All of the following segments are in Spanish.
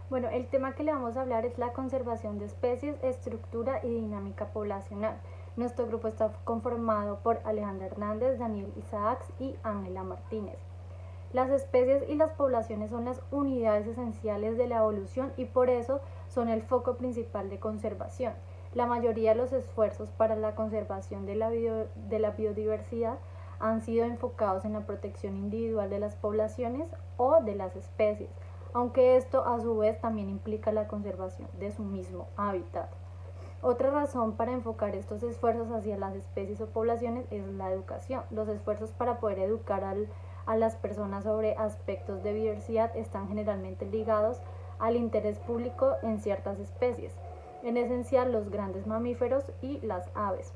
Bueno, el tema que le vamos a hablar es la conservación de especies, estructura y dinámica poblacional. Nuestro grupo está conformado por Alejandra Hernández, Daniel Isaacs y Ángela Martínez. Las especies y las poblaciones son las unidades esenciales de la evolución y por eso son el foco principal de conservación. La mayoría de los esfuerzos para la conservación de la biodiversidad han sido enfocados en la protección individual de las poblaciones o de las especies, aunque esto a su vez también implica la conservación de su mismo hábitat. Otra razón para enfocar estos esfuerzos hacia las especies o poblaciones es la educación. Los esfuerzos para poder educar a las personas sobre aspectos de biodiversidad están generalmente ligados al interés público en ciertas especies, en esencial los grandes mamíferos y las aves.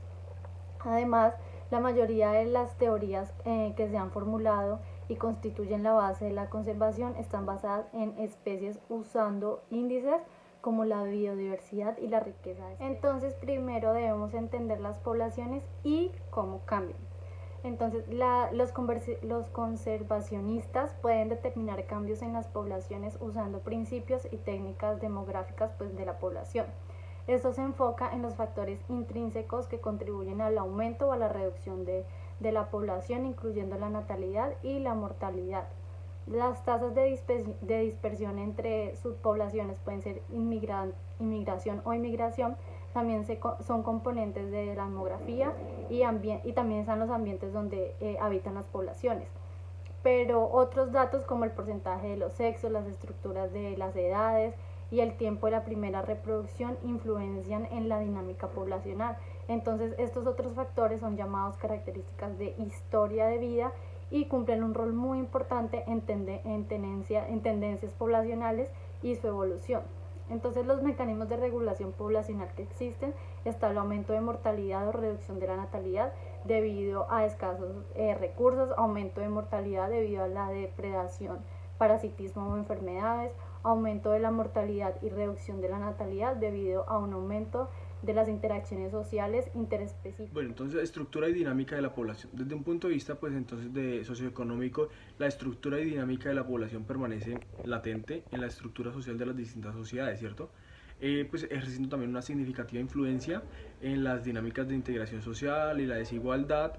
Además, la mayoría de las teorías que se han formulado y constituyen la base de la conservación están basadas en especies usando índices como la biodiversidad y la riqueza de especies. Entonces, primero debemos entender las poblaciones y cómo cambian. Entonces, los conservacionistas pueden determinar cambios en las poblaciones usando principios y técnicas demográficas de la población. Esto se enfoca en los factores intrínsecos que contribuyen al aumento o a la reducción de la población, incluyendo la natalidad y la mortalidad. Las tasas de dispersión entre subpoblaciones pueden ser inmigración o inmigración, también son componentes de la demografía y también están los ambientes donde habitan las poblaciones. Pero otros datos como el porcentaje de los sexos, las estructuras de las edades y el tiempo de la primera reproducción influencian en la dinámica poblacional. Entonces estos otros factores son llamados características de historia de vida y cumplen un rol muy importante en tendencias poblacionales y su evolución. Entonces los mecanismos de regulación poblacional que existen está el aumento de mortalidad o reducción de la natalidad debido a escasos recursos, aumento de mortalidad debido a la depredación, parasitismo o enfermedades, aumento de la mortalidad y reducción de la natalidad debido a un aumento de las interacciones sociales interespecíficas. Bueno, entonces estructura y dinámica de la población. Desde un punto de vista, pues entonces de socioeconómico, la estructura y dinámica de la población permanece latente en la estructura social de las distintas sociedades, ¿cierto? Pues ejerciendo también una significativa influencia en las dinámicas de integración social y la desigualdad,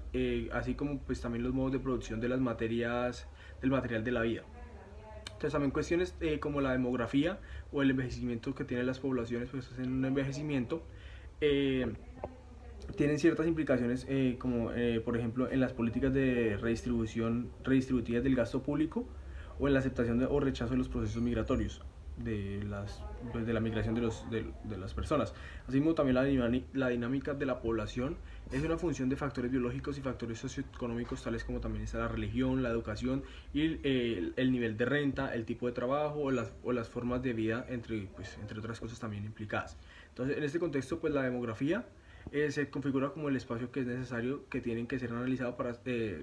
así como pues también los modos de producción de las materias, del material de la vida. Entonces también cuestiones como la demografía o el envejecimiento que tienen las poblaciones, pues hacen un envejecimiento, eh, tienen ciertas implicaciones como por ejemplo en las políticas de redistribución redistributivas del gasto público o en la aceptación o rechazo de los procesos migratorios pues, de la migración de las personas. Asimismo también la dinámica de la población es una función de factores biológicos y factores socioeconómicos tales como también está la religión, la educación y el nivel de renta, el tipo de trabajo o las formas de vida entre otras cosas también implicadas. Entonces en este contexto pues la demografía se configura como el espacio que es necesario que tienen que ser analizado para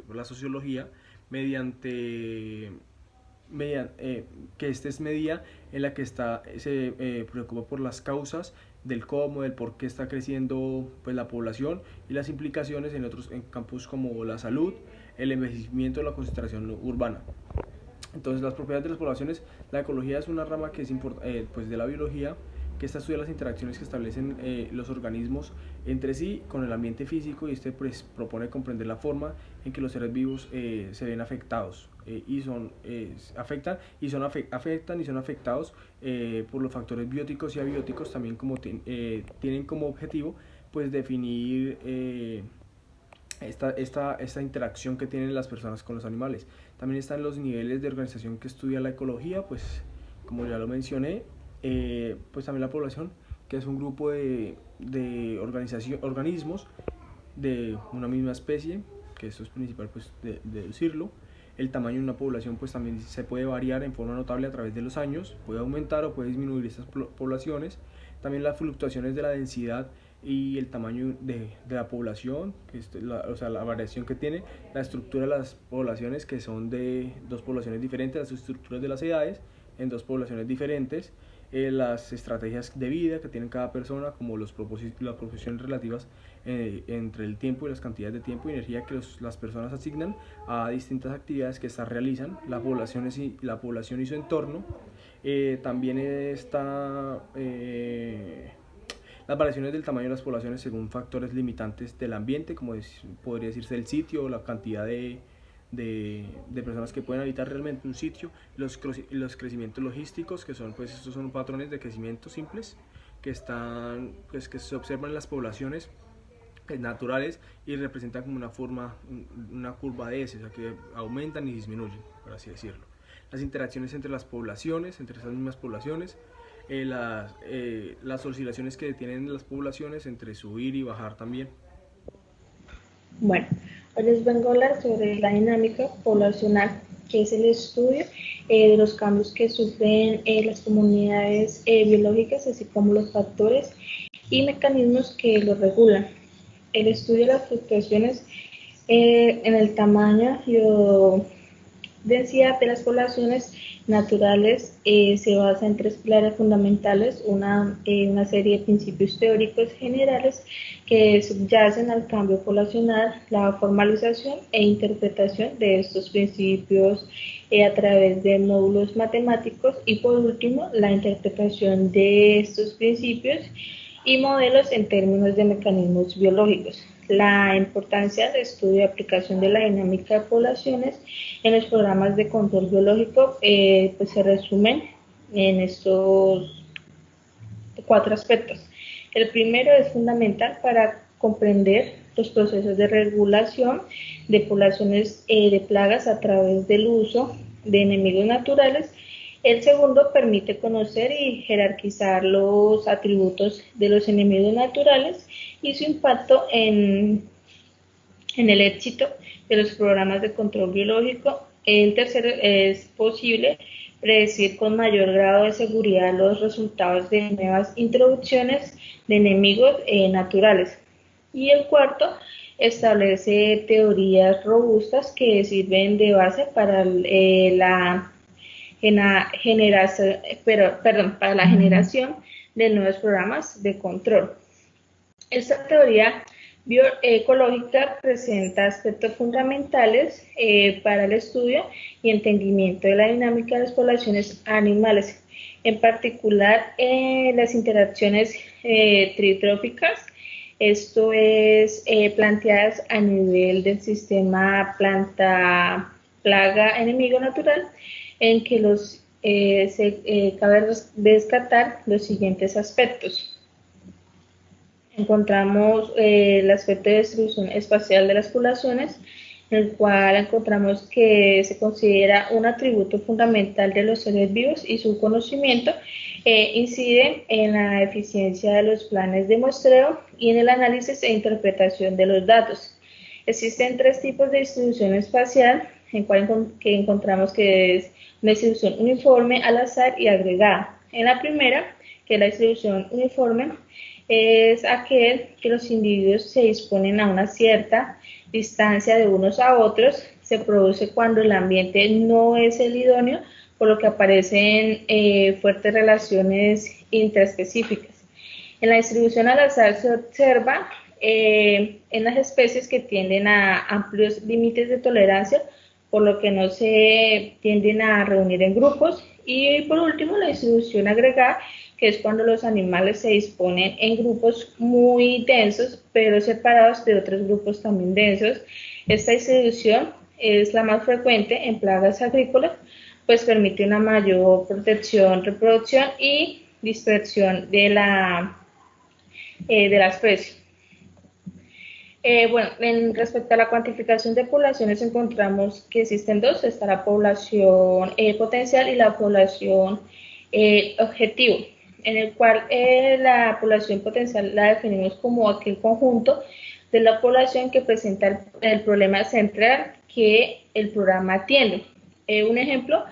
la sociología mediante que esta es medida en la que se preocupa por las causas del cómo, del por qué está creciendo pues, la población y las implicaciones en campos como la salud, el envejecimiento, la concentración urbana. Entonces las propiedades de las poblaciones, la ecología es una rama que es pues de la biología que esta estudia las interacciones que establecen los organismos entre sí con el ambiente físico y este pues, propone comprender la forma en que los seres vivos se ven afectados afectan y son afectados por los factores bióticos y abióticos también como tienen como objetivo pues definir esta interacción que tienen las personas con los animales. También están los niveles de organización que estudia la ecología, pues como ya lo mencioné, pues también la población, que es un grupo de organismos de una misma especie, que esto es principal pues de decirlo. El tamaño de una población pues también se puede variar en forma notable a través de los años, puede aumentar o puede disminuir estas poblaciones. También las fluctuaciones de la densidad y el tamaño de la población, o sea, la variación que tiene la estructura de las poblaciones, que son de dos poblaciones diferentes, las estructuras de las edades en dos poblaciones diferentes, las estrategias de vida que tiene cada persona, como las profesiones relativas entre el tiempo y las cantidades de tiempo y energía que las personas asignan a distintas actividades que estas realizan, la población y su entorno. También está las variaciones del tamaño de las poblaciones según factores limitantes del ambiente, como podría decirse el sitio, la cantidad de personas que pueden habitar realmente un sitio, los crecimientos logísticos, que son, pues estos son patrones de crecimiento simples que están, pues, que se observan en las poblaciones naturales y representan como una curva de S, o sea que aumentan y disminuyen, por así decirlo. Las interacciones entre las poblaciones, entre esas mismas poblaciones, las oscilaciones que tienen las poblaciones entre subir y bajar también. Bueno, hoy les vengo a hablar sobre la dinámica poblacional, que es el estudio de los cambios que sufren las comunidades biológicas, así como los factores y mecanismos que los regulan. El estudio de las fluctuaciones en el tamaño y densidad de las poblaciones naturales se basa en tres pilares fundamentales, una serie de principios teóricos generales que subyacen al cambio poblacional, la formalización e interpretación de estos principios a través de módulos matemáticos y por último la interpretación de estos principios y modelos en términos de mecanismos biológicos. La importancia del estudio y aplicación de la dinámica de poblaciones en los programas de control biológico pues se resumen en estos cuatro aspectos. El primero es fundamental para comprender los procesos de regulación de poblaciones de plagas a través del uso de enemigos naturales. El segundo permite conocer y jerarquizar los atributos de los enemigos naturales y su impacto en el éxito de los programas de control biológico. El tercero, es posible predecir con mayor grado de seguridad los resultados de nuevas introducciones de enemigos naturales. Y el cuarto, establece teorías robustas que sirven de base para para la generación de nuevos programas de control. Esta teoría bioecológica presenta aspectos fundamentales para el estudio y entendimiento de la dinámica de las poblaciones animales, en particular las interacciones tritróficas, esto es planteadas a nivel del sistema planta-plaga-enemigo natural, en que cabe descartar los siguientes aspectos. Encontramos el aspecto de distribución espacial de las poblaciones, en el cual encontramos que se considera un atributo fundamental de los seres vivos y su conocimiento incide en la eficiencia de los planes de muestreo y en el análisis e interpretación de los datos. Existen tres tipos de distribución espacial, en cual que encontramos que es una distribución uniforme, al azar y agregada. En la primera, que es la distribución uniforme, es aquel que los individuos se disponen a una cierta distancia de unos a otros. Se produce cuando el ambiente no es el idóneo, por lo que aparecen fuertes relaciones intraespecíficas. En la distribución al azar se observa en las especies que tienden a amplios límites de tolerancia, por lo que no se tienden a reunir en grupos. Y por último, la distribución agregada, que es cuando los animales se disponen en grupos muy densos, pero separados de otros grupos también densos. Esta distribución es la más frecuente en plagas agrícolas, pues permite una mayor protección, reproducción y dispersión de la especie. Bueno, respecto a la cuantificación de poblaciones encontramos que existen dos, está la población potencial y la población objetivo, en el cual la población potencial la definimos como aquel conjunto de la población que presenta el problema central que el programa atiende. Un ejemplo